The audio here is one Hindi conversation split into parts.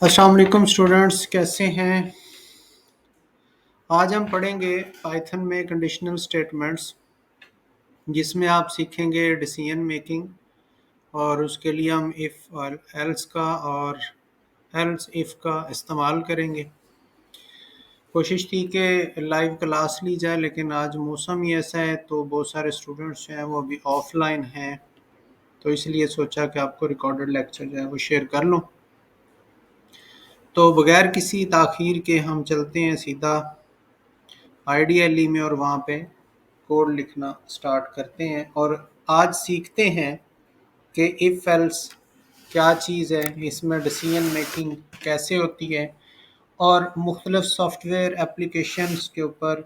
अस्सलाम वालेकुम स्टूडेंट्स, कैसे हैं? आज हम पढ़ेंगे पाइथन में कंडीशनल स्टेटमेंट्स, जिसमें आप सीखेंगे डिसीजन मेकिंग। और उसके लिए हम इफ़ और एल्स का और एल्स इफ़ का इस्तेमाल करेंगे। कोशिश थी कि लाइव क्लास ली जाए, लेकिन आज मौसम ही ऐसा है तो बहुत सारे स्टूडेंट्स जो हैं वो अभी ऑफलाइन हैं, तो इसलिए सोचा कि आपको रिकॉर्डेड लेक्चर जो है वो शेयर कर लूँ। तो बगैर किसी ताख़ीर के हम चलते हैं सीधा आईडीएलई में और वहाँ पे कोड लिखना स्टार्ट करते हैं। और आज सीखते हैं कि इफ़ एल्स क्या चीज़ है, इसमें डिसीजन मेकिंग कैसे होती है और मुख्तलिफ सॉफ्टवेयर एप्लीकेशंस के ऊपर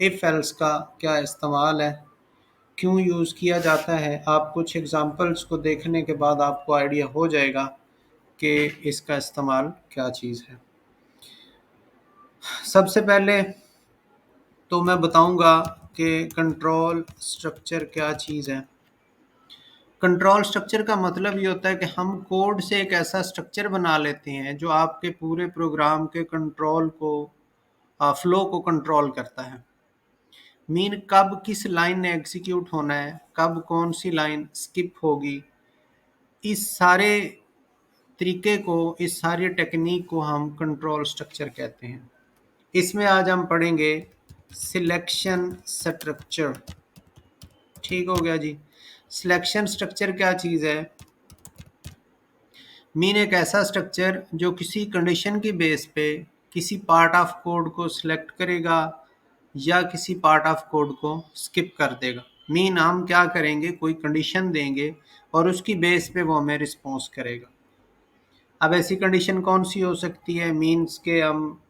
इफ़ एल्स का क्या इस्तेमाल है, क्यों यूज़ किया जाता है। आप कुछ एग्जांपल्स को देखने के बाद आपको आइडिया हो जाएगा कि इसका इस्तेमाल क्या चीज़ है। सबसे पहले तो मैं बताऊंगा कि कंट्रोल स्ट्रक्चर क्या चीज़ है। कंट्रोल स्ट्रक्चर का मतलब ये होता है कि हम कोड से एक ऐसा स्ट्रक्चर बना लेते हैं जो आपके पूरे प्रोग्राम के कंट्रोल को फ्लो को कंट्रोल करता है। मीन कब किस लाइन ने एग्जीक्यूट होना है, कब कौन सी लाइन स्किप होगी, इस सारे तरीके को, इस सारी टेक्निक को हम कंट्रोल स्ट्रक्चर कहते हैं। इसमें आज हम पढ़ेंगे सिलेक्शन स्ट्रक्चर। ठीक हो गया जी। सिलेक्शन स्ट्रक्चर क्या चीज़ है? मीन एक ऐसा स्ट्रक्चर जो किसी कंडीशन की बेस पे किसी पार्ट ऑफ कोड को सिलेक्ट करेगा या किसी पार्ट ऑफ कोड को स्किप कर देगा। मीन हम क्या करेंगे, कोई कंडीशन देंगे और उसकी बेस पे वो हमें रिस्पॉन्स करेगा। अब ऐसी कंडीशन कौन सी हो सकती है? मीन्स के हम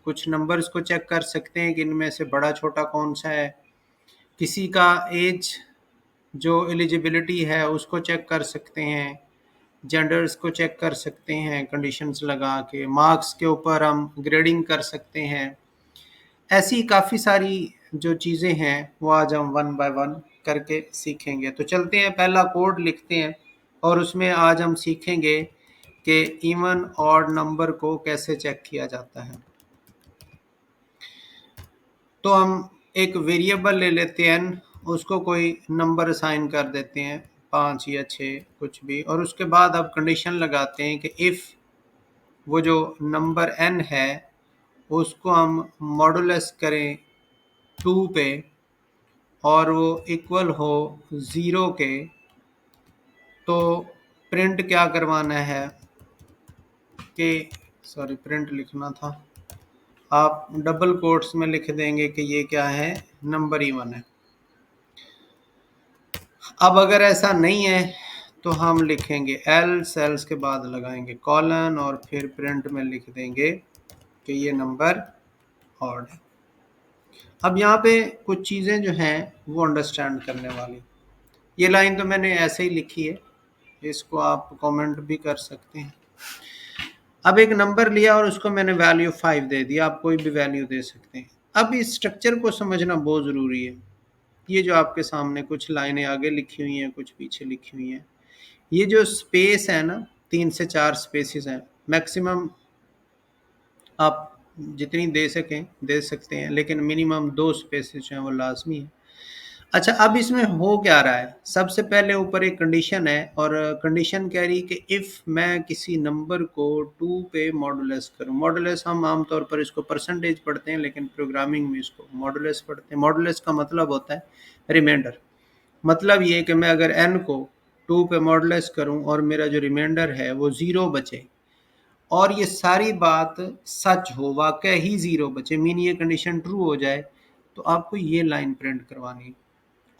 कुछ नंबर्स को चेक कर सकते हैं कि इनमें से बड़ा छोटा कौन सा है, किसी का एज जो एलिजिबिलिटी है उसको चेक कर सकते हैं, जेंडर्स को चेक कर सकते हैं कंडीशंस लगा के, मार्क्स के ऊपर हम ग्रेडिंग कर सकते हैं। ऐसी काफ़ी सारी जो चीज़ें हैं वो आज हम वन बाय वन करके सीखेंगे। तो चलते हैं, पहला कोड लिखते हैं और उसमें आज हम सीखेंगे कि इवन ऑड नंबर को कैसे चेक किया जाता है। तो हम एक वेरिएबल ले लेते हैं, उसको कोई नंबर असाइन कर देते हैं, 5 या 6 कुछ भी, और उसके बाद अब कंडीशन लगाते हैं कि इफ़ वो जो नंबर n है उसको हम मॉडुलस करें 2 पे और वो इक्वल हो 0 के, तो प्रिंट क्या करवाना है कि सॉरी प्रिंट लिखना था, आप डबल कोट्स में लिख देंगे कि ये क्या है, नंबर इवन है। अब अगर ऐसा नहीं है तो हम लिखेंगे एल्स के बाद लगाएंगे कॉलन और फिर प्रिंट में लिख देंगे कि ये नंबर ऑड है। अब यहाँ पे कुछ चीज़ें जो हैं वो अंडरस्टैंड करने वाली। ये लाइन तो मैंने ऐसे ही लिखी है, इसको आप कमेंट भी कर सकते हैं। अब एक नंबर लिया और उसको मैंने वैल्यू 5 दे दिया, आप कोई भी वैल्यू दे सकते हैं। अब इस स्ट्रक्चर को समझना बहुत ज़रूरी है। ये जो आपके सामने कुछ लाइनें आगे लिखी हुई हैं, कुछ पीछे लिखी हुई हैं, ये जो स्पेस है ना, 3 से 4 स्पेसेस हैं, मैक्सिमम आप जितनी दे सकें दे सकते हैं, लेकिन मिनिमम 2 स्पेसेस जो हैं वो लाजमी है। अच्छा, अब इसमें हो क्या रहा है? सबसे पहले ऊपर एक कंडीशन है और कंडीशन कह रही कि इफ़ मैं किसी नंबर को 2 पे मॉडुलस करूँ। मॉडुलस हम आमतौर पर इसको परसेंटेज पढ़ते हैं, लेकिन प्रोग्रामिंग में इसको मॉडुलस पढ़ते हैं। मॉडुलस का मतलब होता है रिमाइंडर। मतलब ये कि मैं अगर n को 2 पे मॉडुलस करूँ और मेरा जो रिमाइंडर है वो 0 बचे और ये सारी बात सच हो, वाक़ई ही 0 बचे, मीन ये कंडीशन ट्रू हो जाए, तो आपको ये लाइन प्रिंट करवानी है।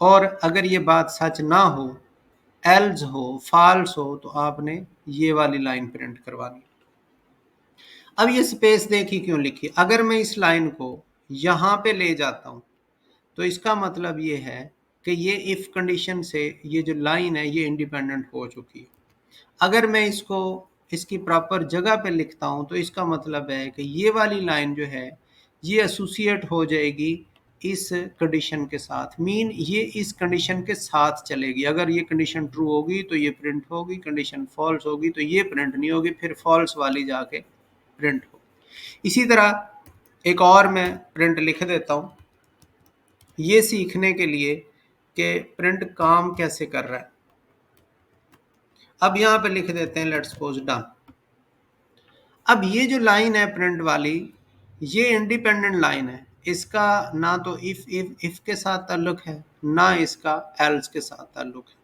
और अगर ये बात सच ना हो, एल्स हो, फाल्स हो, तो आपने ये वाली लाइन प्रिंट करवानी। अब ये स्पेस देखिए क्यों लिखी। अगर मैं इस लाइन को यहाँ पे ले जाता हूँ तो इसका मतलब ये है कि ये इफ़ कंडीशन से ये जो लाइन है ये इंडिपेंडेंट हो चुकी है। अगर मैं इसको इसकी प्रॉपर जगह पे लिखता हूँ तो इसका मतलब है कि ये वाली लाइन जो है ये एसोसिएट हो जाएगी इस कंडीशन के साथ, मीन ये इस कंडीशन के साथ चलेगी। अगर ये कंडीशन ट्रू होगी तो ये प्रिंट होगी, कंडीशन फॉल्स होगी तो ये प्रिंट नहीं होगी, फिर फॉल्स वाली जाके प्रिंट होगी। इसी तरह एक और मैं प्रिंट लिख देता हूँ, ये सीखने के लिए कि प्रिंट काम कैसे कर रहा है। अब यहाँ पे लिख देते हैं लेट्स सपोज डन। अब ये जो लाइन है प्रिंट वाली, ये इंडिपेंडेंट लाइन है, इसका ना तो इफ के साथ ताल्लुक है, ना इसका एल्स के साथ ताल्लुक है।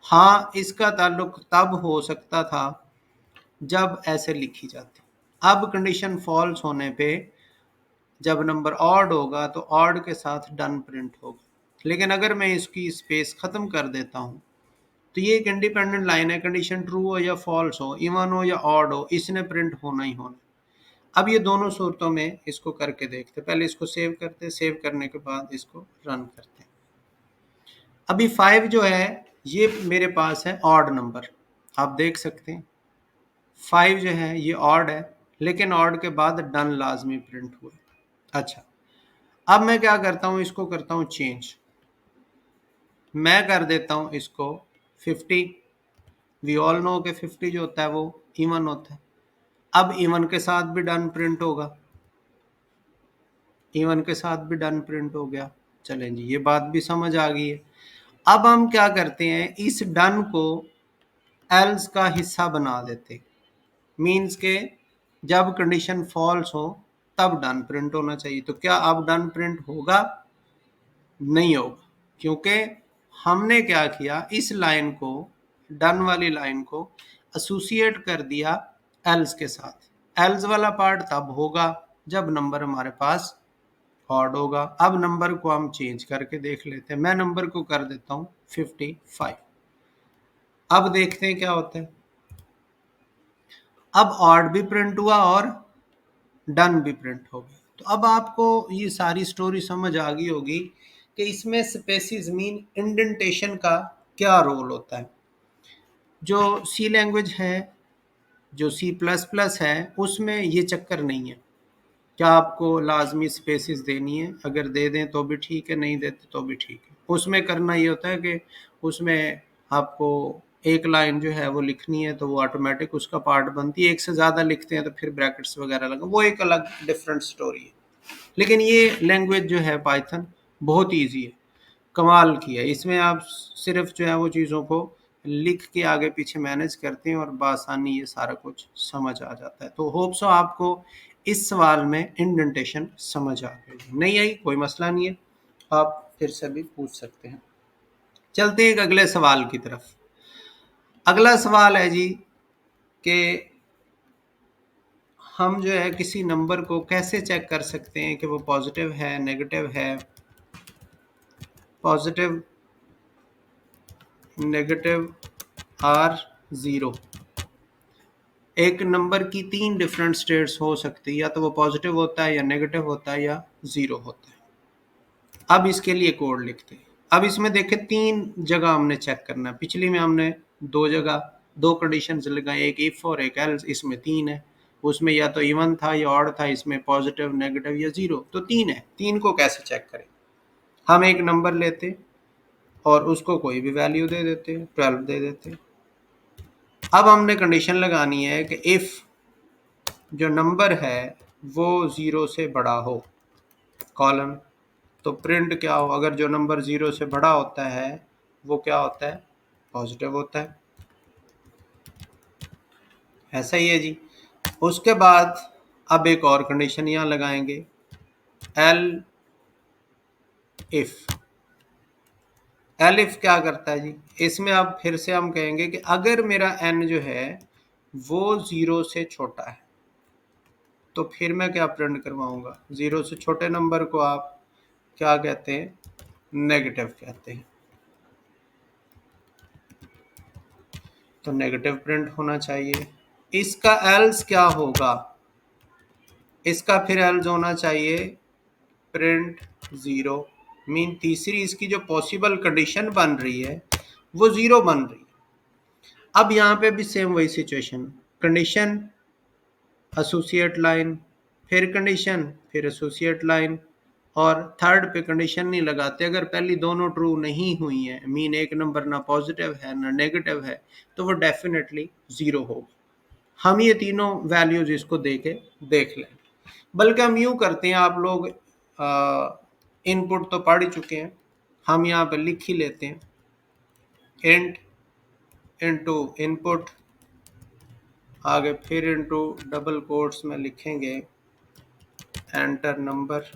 हाँ, इसका ताल्लुक तब हो सकता था जब ऐसे लिखी जाती। अब कंडीशन फॉल्स होने पे जब नंबर ऑड होगा तो ऑड के साथ डन प्रिंट होगा। लेकिन अगर मैं इसकी स्पेस खत्म कर देता हूँ तो ये एक इंडिपेंडेंट लाइन है, कंडीशन ट्रू हो या फॉल्स हो, इवन हो या ऑड हो, इसने प्रिंट होना ही होना। अब ये दोनों सूरतों में इसको करके देखते, पहले इसको सेव करते, सेव करने के बाद इसको रन करते। अभी 5 जो है ये मेरे पास है ऑड नंबर, आप देख सकते हैं 5 जो है ये ऑड है, लेकिन ऑड के बाद डन लाजमी प्रिंट हुआ। अच्छा, अब मैं क्या करता हूँ, इसको करता हूँ चेंज, मैं कर देता हूँ इसको 50। वी ऑल नो कि 50 जो होता है वो इवन होता है। अब इवन के साथ भी डन प्रिंट होगा, इवन के साथ भी डन प्रिंट हो गया। चलें जी, ये बात भी समझ आ गई है। अब हम क्या करते हैं, इस डन को एल्स का हिस्सा बना देते, मीन्स के जब कंडीशन फॉल्स हो तब डन प्रिंट होना चाहिए। तो क्या अब डन प्रिंट होगा? नहीं होगा, क्योंकि हमने क्या किया, इस लाइन को, डन वाली लाइन को एसोसिएट कर दिया एल्स के साथ। एल्स वाला पार्ट तब होगा जब नंबर हमारे पास ऑड होगा। अब नंबर को हम चेंज करके देख लेते हैं, मैं नंबर को कर देता हूँ 55। अब देखते हैं क्या होता है। अब ऑड भी प्रिंट हुआ और डन भी प्रिंट हो गया। तो अब आपको ये सारी स्टोरी समझ आ गई होगी कि इसमें स्पेसिस मीन इंडेंटेशन का क्या रोल होता है। जो सी लैंग्वेज है, जो C++ है, उसमें ये चक्कर नहीं है। क्या आपको लाजमी स्पेसिस देनी है, अगर दे दें तो भी ठीक है, नहीं देते तो भी ठीक है। उसमें करना ये होता है कि उसमें आपको एक लाइन जो है वो लिखनी है तो वो ऑटोमेटिक उसका पार्ट बनती है, एक से ज़्यादा लिखते हैं तो फिर ब्रैकेट्स वगैरह लगा, वो एक अलग डिफरेंट स्टोरी है। लेकिन ये लैंग्वेज जो है पाइथन बहुत ईजी है, कमाल की है। इसमें आप सिर्फ जो है वो चीज़ों को लिख के आगे पीछे मैनेज करते हैं और बआसानी ये सारा कुछ समझ आ जाता है। तो होप सो आपको इस सवाल में इंडेंटेशन समझ आ गई। नहीं आई कोई मसला नहीं है, आप फिर से भी पूछ सकते हैं। चलते हैं एक अगले सवाल की तरफ। अगला सवाल है जी कि हम जो है किसी नंबर को कैसे चेक कर सकते हैं कि वो पॉजिटिव है, नेगेटिव है। पॉजिटिव, नेगेटिव और ज़ीरो। एक नंबर की 3 डिफरेंट स्टेट्स हो सकती है, या तो वो पॉजिटिव होता है, या नेगेटिव होता है, या ज़ीरो होता है। अब इसके लिए कोड लिखते हैं। अब इसमें देखें 3 जगह हमने चेक करना है। पिछली में हमने 2 जगह 2 कंडीशंस लगाई, एक इफ और एक एल्स। इसमें 3 है, उसमें या तो इवन था या ऑड था, इसमें पॉजिटिव, नेगेटिव या ज़ीरो। तो 3 है, 3 को कैसे चेक करें। हम एक नंबर लेते और उसको कोई भी वैल्यू दे देते, 12 दे देते। अब हमने कंडीशन लगानी है कि इफ़ जो नंबर है वो 0 से बड़ा हो, कॉलन, तो प्रिंट क्या हो, अगर जो नंबर 0 से बड़ा होता है वो क्या होता है, पॉजिटिव होता है। ऐसा ही है जी। उसके बाद अब एक और कंडीशन यहाँ लगाएंगे, एल इफ। एल इफ क्या करता है जी, इसमें अब फिर से हम कहेंगे कि अगर मेरा एन जो है वो 0 से छोटा है तो फिर मैं क्या प्रिंट करवाऊंगा, 0 से छोटे नंबर को आप क्या कहते हैं, नेगेटिव कहते हैं। तो नेगेटिव प्रिंट होना चाहिए। इसका एल्स क्या होगा, इसका फिर एल्स होना चाहिए प्रिंट 0। मीन तीसरी इसकी जो पॉसिबल कंडीशन बन रही है वो 0 बन रही है। अब यहाँ पे भी सेम वही सिचुएशन, कंडीशन एसोसिएट लाइन, फिर कंडीशन, फिर एसोसिएट लाइन, और थर्ड पे कंडीशन नहीं लगाते। अगर पहली दोनों ट्रू नहीं हुई है, मीन एक नंबर ना पॉजिटिव है ना नेगेटिव है, तो वो डेफिनेटली जीरो होगा। हम ये तीनों वैल्यूज इसको दे के देख लें। बल्कि हम यूं करते हैं, आप लोग इनपुट तो पढ़ ही चुके हैं, हम यहाँ पे लिख ही लेते हैं इंट इनटू इनपुट, आगे फिर इनटू डबल कोट्स में लिखेंगे एंटर नंबर।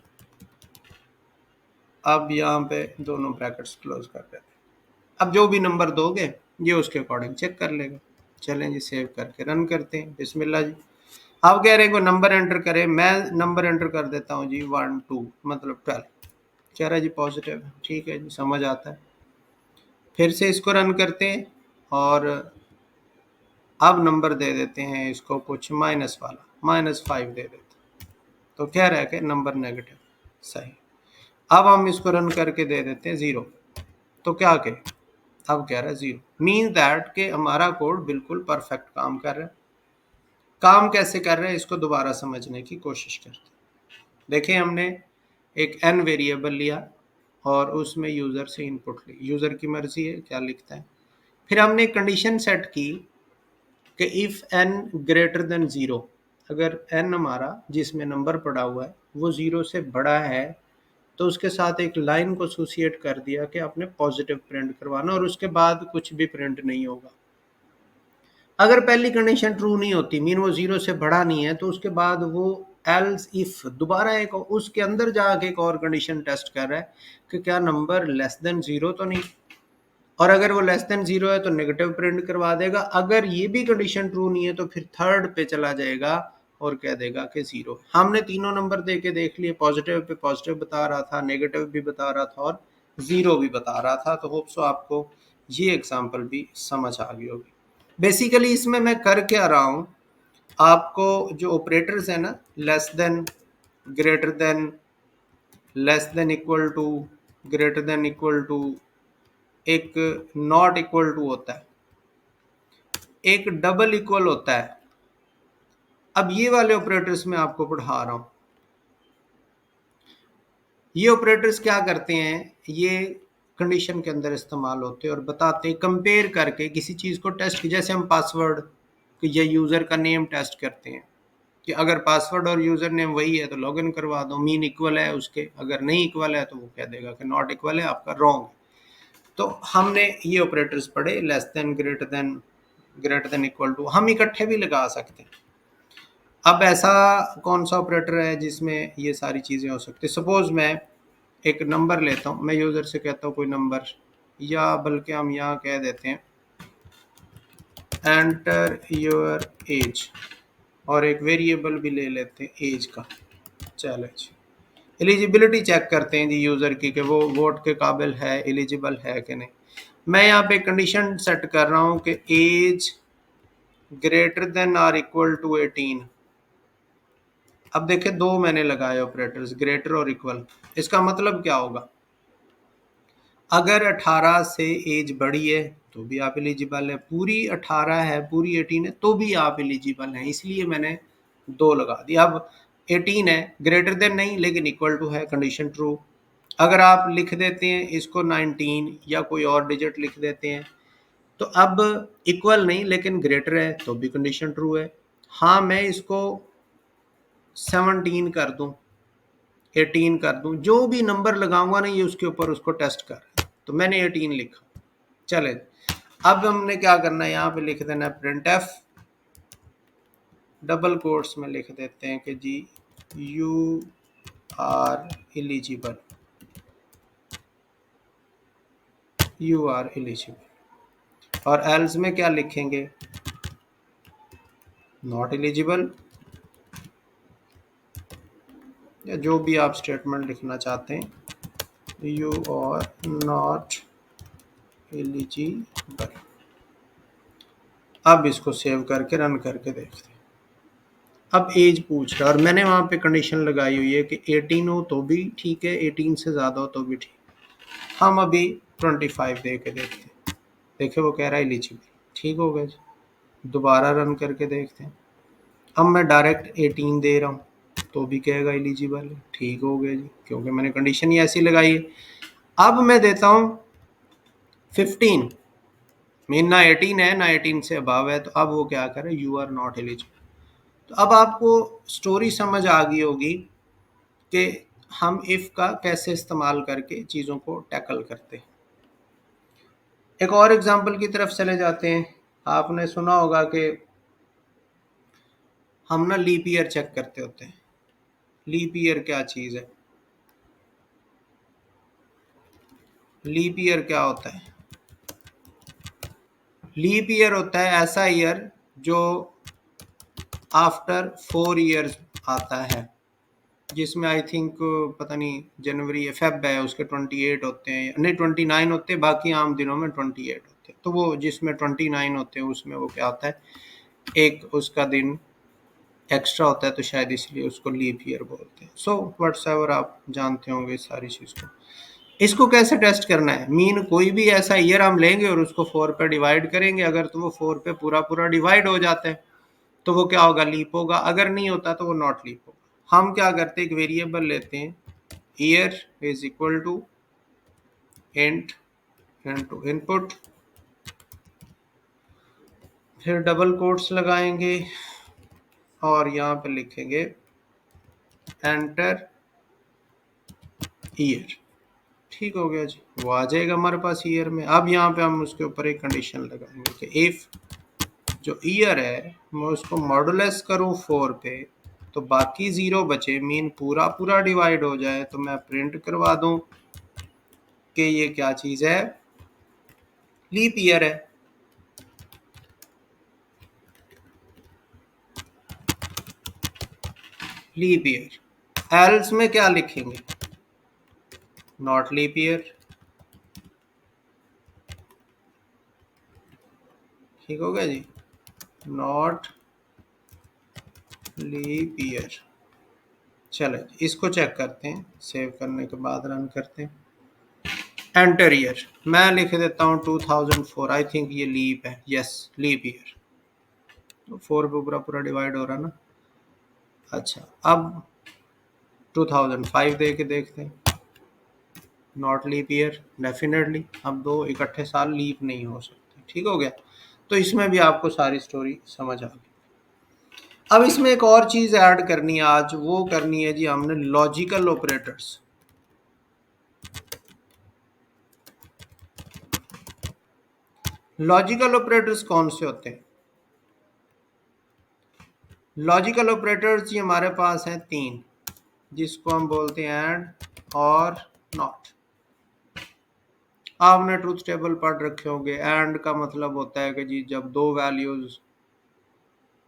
अब यहाँ पे दोनों ब्रैकेट्स क्लोज कर देते हैं। अब जो भी नंबर दोगे ये उसके अकॉर्डिंग चेक कर लेगा। चलें जी, सेव करके रन करते हैं। बिस्मिल्लाह जी। आप कह रहे हैं को नंबर एंटर करें, मैं नंबर एंटर कर देता हूँ जी 1 2 मतलब 12। कह रहा है जी पॉजिटिव, ठीक है जी, समझ आता है। फिर से इसको रन करते हैं और अब नंबर दे देते हैं इसको कुछ माइनस वाला, -5 दे देते हैं। तो कह रहा है कि नंबर नेगेटिव, सही। अब हम इसको रन करके दे देते हैं 0। तो क्या कहें, अब कह रहा है 0, मीन दैट कि हमारा कोड बिल्कुल परफेक्ट काम कर रहा है। काम कैसे कर रहे हैं इसको दोबारा समझने की कोशिश करते हैं। देखिए, हमने एक n वेरिएबल लिया और उसमें यूज़र से इनपुट ली, यूज़र की मर्जी है क्या लिखता है। फिर हमने एक कंडीशन सेट की कि इफ़ n ग्रेटर देन 0, अगर n हमारा जिसमें नंबर पड़ा हुआ है वो 0 से बड़ा है, तो उसके साथ एक लाइन को एसोसिएट कर दिया कि आपने पॉजिटिव प्रिंट करवाना और उसके बाद कुछ भी प्रिंट नहीं होगा। अगर पहली कंडीशन ट्रू नहीं होती, मीन वो 0 से बड़ा नहीं है, तो उसके बाद वो एल्स इफ दोबारा एक उसके अंदर जाके एक और कंडीशन टेस्ट कर रहा है कि क्या नंबर लेस देन 0 तो नहीं, और अगर वो लेस देन 0 है तो नेगेटिव प्रिंट करवा देगा। अगर ये भी कंडीशन ट्रू नहीं है तो फिर थर्ड पे चला जाएगा और कह देगा कि 0। हमने तीनों नंबर दे के देख लिए, पॉजिटिव पे पॉजिटिव बता रहा था, नेगेटिव भी बता रहा था और 0 भी बता रहा था। तो होप सो आपको ये एग्जाम्पल भी समझ आ गई होगी। बेसिकली इसमें मैं कर क्या रहा हूँ, आपको जो ऑपरेटर्स है ना, less than, greater than, less than equal to, greater than equal to, एक नॉट इक्वल टू होता है, एक डबल इक्वल होता है। अब ये वाले ऑपरेटर्स मैं आपको पढ़ा रहा हूं। ये ऑपरेटर्स क्या करते हैं, ये कंडीशन के अंदर इस्तेमाल होते हैं और बताते हैं कंपेयर करके किसी चीज को टेस्ट, जैसे हम पासवर्ड या यूजर का नेम टेस्ट करते हैं कि अगर पासवर्ड और यूजर नेम वही है तो लॉगिन करवा दो, मीन इक्वल है उसके, अगर नहीं इक्वल है तो वो कह देगा कि नॉट इक्वल है, आपका रॉन्ग है। तो हमने ये ऑपरेटर्स पढ़े, less than, greater than, greater than equal to, हम इकट्ठे भी लगा सकते हैं। अब ऐसा कौन सा ऑपरेटर है जिसमें ये सारी चीज़ें हो सकती है। सपोज मैं एक नंबर लेता हूँ, मैं यूज़र से कहता हूँ कोई नंबर, या बल्कि हम यहाँ कह देते हैं एंटर योर एज, और एक वेरिएबल भी ले लेते हैं एज का। चलो जी, एलिजिबिलिटी चेक करते हैं जी यूज़र की कि वो वोट के काबिल है, एलिजिबल है कि नहीं। मैं यहाँ पे कंडीशन सेट कर रहा हूँ कि एज ग्रेटर देन और इक्वल टू 18। अब देखिए, दो मैंने लगाए ऑपरेटर्स, ग्रेटर और इक्वल। इसका मतलब क्या होगा, अगर 18 से एज बड़ी है तो भी आप एलिजिबल है, पूरी 18 है, पूरी 18 है तो भी आप एलिजिबल हैं, इसलिए मैंने दो लगा दिया। अब 18 है, ग्रेटर देन नहीं लेकिन इक्वल टू है, कंडीशन ट्रू। अगर आप लिख देते हैं इसको 19 या कोई और डिजिट लिख देते हैं, तो अब इक्वल नहीं लेकिन ग्रेटर है तो भी कंडीशन ट्रू है। हाँ, मैं इसको 17 कर दूं, 18 कर दूं, जो भी नंबर लगाऊंगा ना ये उसके ऊपर उसको टेस्ट कर, तो मैंने 18 लिखा। चले, अब हमने क्या करना है, यहाँ पे लिख देना है प्रिंट एफ, डबल कोट्स में लिख देते हैं कि जी you are eligible, you are eligible. और एल्स में क्या लिखेंगे, नॉट एलिजिबल, या जो भी आप स्टेटमेंट लिखना चाहते हैं, यू आर नॉट एलिजिबल। अब इसको सेव करके रन करके देखते हैं। अब एज पूछ रहा है और मैंने वहाँ पे कंडीशन लगाई हुई है कि 18 हो तो भी ठीक है, 18 से ज़्यादा हो तो भी ठीक। हम अभी 25 दे के देखते हैं। देखिए, वो कह रहा है एलिजिबल, ठीक हो गया। दोबारा रन करके देखते हैं। अब मैं डायरेक्ट 18 दे रहा हूँ, तो भी कहेगा एलिजिबल है। ठीक हो गया जी, क्योंकि मैंने कंडीशन ही ऐसी लगाई है। अब मैं देता हूँ 15, मीन ना 18 है ना 18 से अबव है, तो अब वो क्या करे, यू आर नॉट एलिजिबल। तो अब आपको स्टोरी समझ आ गई होगी कि हम इफ का कैसे इस्तेमाल करके चीज़ों को टैकल करते हैं। एक और एग्जांपल की तरफ चले जाते हैं। आपने सुना होगा कि हम ना लीप ईयर चेक करते होते हैं। लीप ईयर क्या चीज़ है? लीप ईयर क्या होता है? लीप ईयर होता है ऐसा ईयर जो आफ्टर 4 ईयर्स आता है, जिसमें आई थिंक पता नहीं जनवरी या फेब है, उसके 28 होते हैं, नहीं 29 होते हैं, बाकी आम दिनों में 28 होते हैं। तो वो जिसमें 29 होते हैं उसमें वो क्या होता है, एक उसका दिन एक्स्ट्रा होता है, तो शायद इसलिए उसको लीप ईयर बोलते हैं। सो व्हाट्सएवर आप जानते होंगे इस सारी चीज़ को। इसको कैसे टेस्ट करना है, मीन कोई भी ऐसा ईयर हम लेंगे और उसको 4 पे डिवाइड करेंगे। अगर तो वो 4 पे पूरा पूरा डिवाइड हो जाता है तो वो क्या होगा, लीप होगा। अगर नहीं होता तो वो नॉट लीप होगा। हम क्या करते हैं, एक वेरिएबल लेते हैं, year is equal to int into input, फिर डबल कोट्स लगाएंगे और यहाँ पे लिखेंगे एंटर ईयर। ठीक हो गया जी, वो आ जाएगा हमारे पास ईयर में। अब यहाँ पे हम उसके ऊपर एक कंडीशन लगाएंगे कि इफ जो ईयर है मैं उसको मॉडुलस करूँ 4 पे, तो बाकी 0 बचे, मीन पूरा पूरा डिवाइड हो जाए, तो मैं प्रिंट करवा दूं कि ये क्या चीज़ है, लीप ईयर है। Leap year. एल्स में क्या लिखेंगे, नॉट लीप ईयर। ठीक हो गया जी, नॉट लीप ईयर। चलो इसको चेक करते हैं, सेव करने के बाद रन करते हैं। एंटर ईयर मैं लिख देता हूँ 2004, आई थिंक ये लीप है, यस लीप ईयर। तो 4 पे पूरा पूरा डिवाइड हो रहा ना। अच्छा अब 2005 दे के देखते हैं, नॉट लीप ईयर डेफिनेटली। अब दो इकट्ठे साल लीप नहीं हो सकते। ठीक हो गया, तो इसमें भी आपको सारी स्टोरी समझ आ गई। अब इसमें एक और चीज़ ऐड करनी है आज, वो करनी है जी हमने लॉजिकल ऑपरेटर्स। लॉजिकल ऑपरेटर्स कौन से होते हैं? लॉजिकल ऑपरेटर्स जी हमारे पास हैं 3, जिसको हम बोलते हैं एंड और नॉट। आपने ट्रूथ टेबल पढ़ रखे होंगे। एंड का मतलब होता है कि जी जब दो वैल्यूज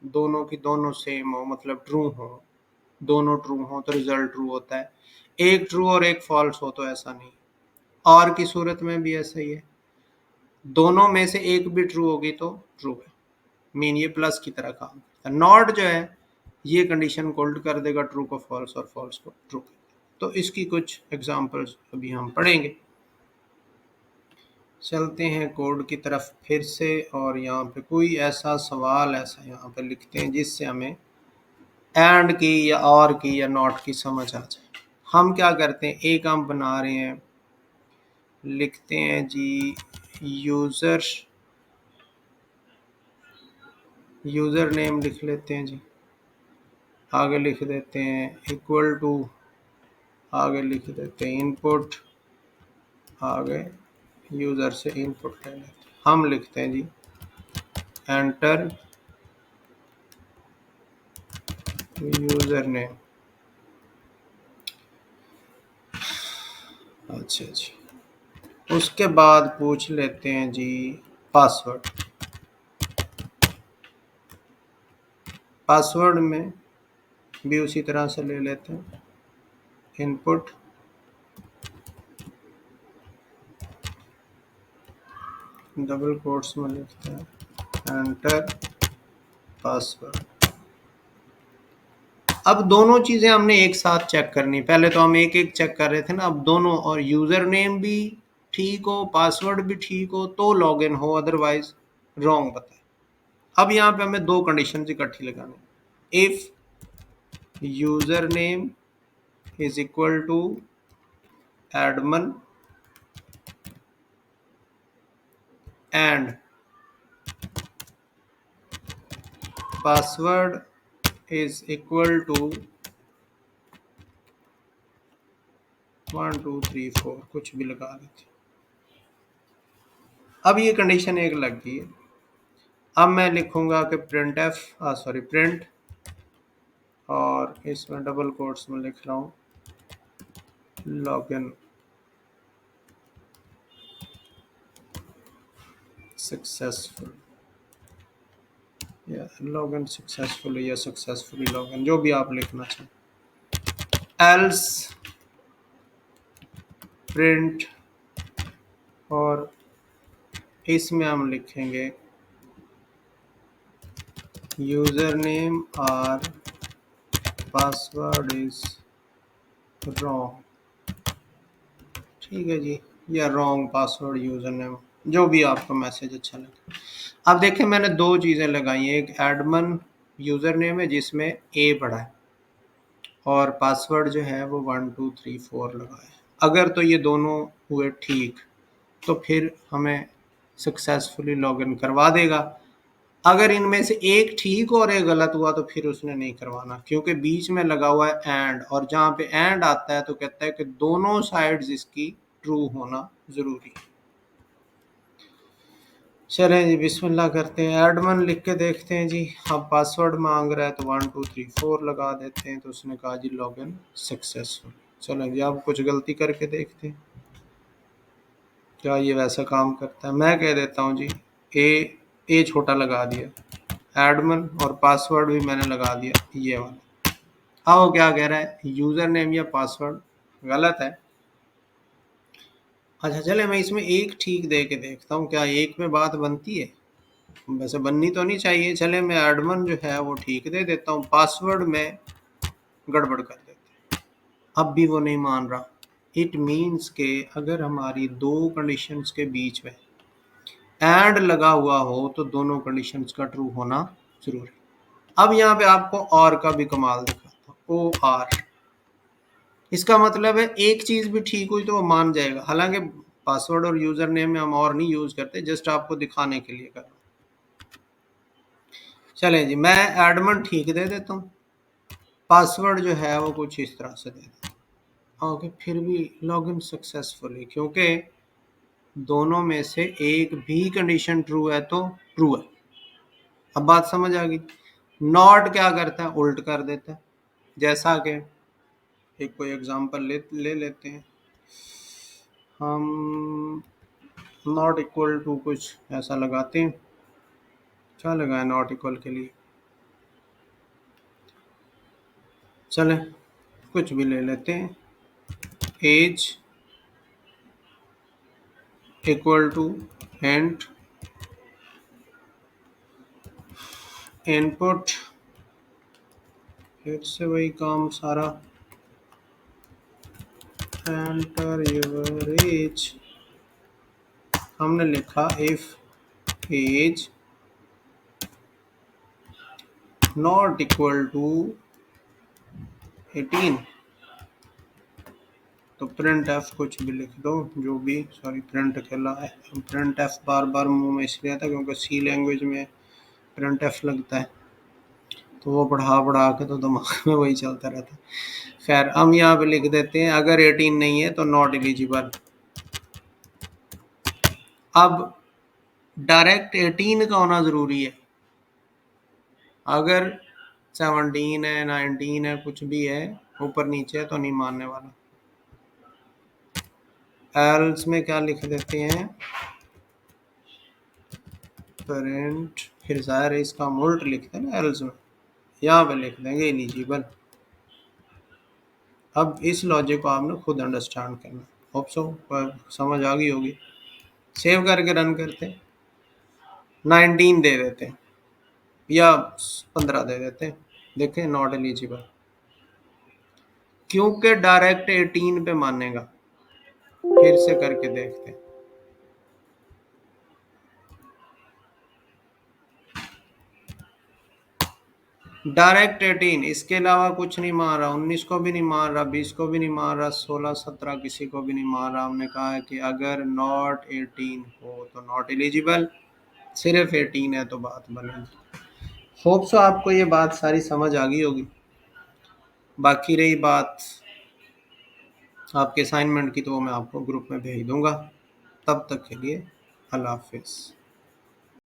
दोनों की दोनों सेम हो, मतलब ट्रू हो, दोनों ट्रू हो तो रिजल्ट ट्रू होता है। एक ट्रू और एक फॉल्स हो तो ऐसा नहीं। और की सूरत में भी ऐसा ही है, दोनों में से एक भी ट्रू होगी तो ट्रू है, मीन ये प्लस की तरह काम करता है। नॉट जो है ये कंडीशन को उल्ट कर देगा, ट्रू को फॉल्स और फॉल्स को ट्रू। तो इसकी कुछ एग्जांपल्स अभी हम पढ़ेंगे। चलते हैं कोड की तरफ फिर से, और यहाँ पे कोई ऐसा सवाल ऐसा यहाँ पे लिखते हैं जिससे हमें एंड की या और की या नॉट की समझ आ जाए। हम क्या करते हैं, एक हम बना रहे हैं, लिखते हैं जी यूज़र नेम लिख लेते हैं जी, आगे लिख देते हैं इक्वल टू, आगे लिख देते हैं इनपुट, आगे यूज़र से इनपुट ले लेते हैं। हम लिखते हैं जी एंटर यूज़र नेम। अच्छा जी, उसके बाद पूछ लेते हैं जी पासवर्ड। पासवर्ड में भी उसी तरह से ले लेते हैं इनपुट, डबल कोट्स में लिखते हैं एंटर पासवर्ड। अब दोनों चीज़ें हमने एक साथ चेक करनी। पहले तो हम एक एक चेक कर रहे थे ना, अब दोनों, और यूज़र नेम भी ठीक हो पासवर्ड भी ठीक हो तो लॉगिन हो, अदरवाइज रॉन्ग बताए। अब यहाँ पे हमें दो कंडीशन इकट्ठी लगानी। If user name is equal to admin and password is equal to 1 2 3 4, कुछ भी लगा देते। अब ये कंडीशन एक लग गई है। अब मैं लिखूंगा कि प्रिंट, और इसमें डबल कोट्स में लिख रहा हूँ लॉगिन सक्सेसफुल, या लॉगिन सक्सेसफुल या सक्सेसफुली लॉगिन, जो भी आप लिखना चाहें। एल्स प्रिंट, और इसमें हम लिखेंगे यूजर नेम और पासवर्ड इज रॉन्ग, ठीक है जी, या रॉन्ग पासवर्ड यूजर नेम, जो भी आपका मैसेज अच्छा लगे। अब देखें मैंने दो चीज़ें लगाई हैं, एक एडमन यूजर नेम है जिसमें ए पड़ा है, और पासवर्ड जो है वो 1 2 3 4 लगा है। अगर तो ये दोनों हुए ठीक तो फिर हमें सक्सेसफुली लॉगिन करवा देगा। अगर इनमें से एक ठीक और एक गलत हुआ तो फिर उसने नहीं करवाना, क्योंकि बीच में लगा हुआ है एंड, और जहाँ पे एंड आता है तो कहता है कि दोनों साइड्स इसकी ट्रू होना जरूरी है। चलें जी बिस्मिल्लाह करते हैं, एडमन लिख के देखते हैं जी। अब पासवर्ड मांग रहा है तो 1 2 3 4 लगा देते हैं, तो उसने कहा जी लॉगिन सक्सेसफुल। चलें जी अब कुछ गलती करके देखते हैं क्या ये वैसा काम करता है। मैं कह देता हूँ जी ए छोटा लगा दिया एडमन, और पासवर्ड भी मैंने लगा दिया ये वाला। हाँ वो क्या कह रहा है, यूज़र नेम या पासवर्ड गलत है। अच्छा चले मैं इसमें एक ठीक दे के देखता हूँ, क्या एक में बात बनती है। वैसे बननी तो नहीं चाहिए। चले मैं एडमन जो है वो ठीक दे देता हूँ, पासवर्ड में गड़बड़ कर देते हैं। अब भी वो नहीं मान रहा। इट मीन्स के अगर हमारी दो कंडीशंस के बीच में एंड लगा हुआ हो तो दोनों कंडीशंस का ट्रू होना जरूरी। अब यहाँ पे आपको और का भी कमाल दिखाता हूँ, ओ आर। इसका मतलब है एक चीज भी ठीक हुई तो वो मान जाएगा। हालांकि पासवर्ड और यूजर नेम में हम और नहीं यूज करते, जस्ट आपको दिखाने के लिए कर रहा हूँ। चले जी मैं एडमन ठीक दे देता हूँ, पासवर्ड जो है वो कुछ इस तरह से दे देता हूँ। ओके फिर भी लॉगिन सक्सेसफुली, क्योंकि दोनों में से एक भी कंडीशन ट्रू है तो ट्रू है। अब बात समझ आ गई। नॉट क्या करता है, उल्ट कर देता है। जैसा कि एक कोई एग्जांपल ले लेते हैं हम, नॉट इक्वल टू कुछ ऐसा लगाते हैं। क्या लगाए नॉट इक्वल के लिए, चले कुछ भी ले लेते हैं। Age equal to and input, फिर से वही काम सारा, एंटर योर एज। हमने लिखा if age not equal to 18, तो प्रिंट एफ कुछ भी लिख दो, जो भी, सॉरी प्रिंट खेला है। प्रिंट एफ बार बार मुंह में इसलिए आता क्योंकि सी लैंग्वेज में प्रिंट एफ लगता है, तो वो पढ़ा के तो दिमाग में वही चलता रहता है। खैर हम यहाँ पे लिख देते हैं अगर 18 नहीं है तो नॉट एलिजिबल। अब डायरेक्ट 18 का होना ज़रूरी है। अगर 17 है 19 है कुछ भी है ऊपर नीचे है तो नहीं मानने वाला। एल्स में क्या लिख देते हैं, प्रिंट, फिर ज़ाहिर है इसका हम उल्ट लिखते हैं ना एल्स में, यहाँ पे लिख देंगे एलिजिबल। अब इस लॉजिक को आपने खुद अंडरस्टैंड करना। होप सो समझ आ गई होगी। सेव करके रन करते हैं, 19 दे देते हैं या 15 दे देते हैं, देखें नॉट एलिजिबल, क्योंकि डायरेक्ट 18 पे मानेगा। फिर से करके देखते हैं, डायरेक्ट 18, इसके अलावा कुछ नहीं मार रहा, 19 को भी नहीं मार रहा, 20 को भी नहीं मार रहा, 16 17 किसी को भी नहीं मार रहा। हमने कहा है कि अगर नॉट 18 हो तो नॉट एलिजिबल, सिर्फ 18 है तो बात बनेगी। होप सो आपको ये बात सारी समझ आ गई होगी। बाकी रही बात आपके असाइनमेंट की, तो वो मैं आपको ग्रुप में भेज दूंगा। तब तक के लिए अल्लाह हाफिज़।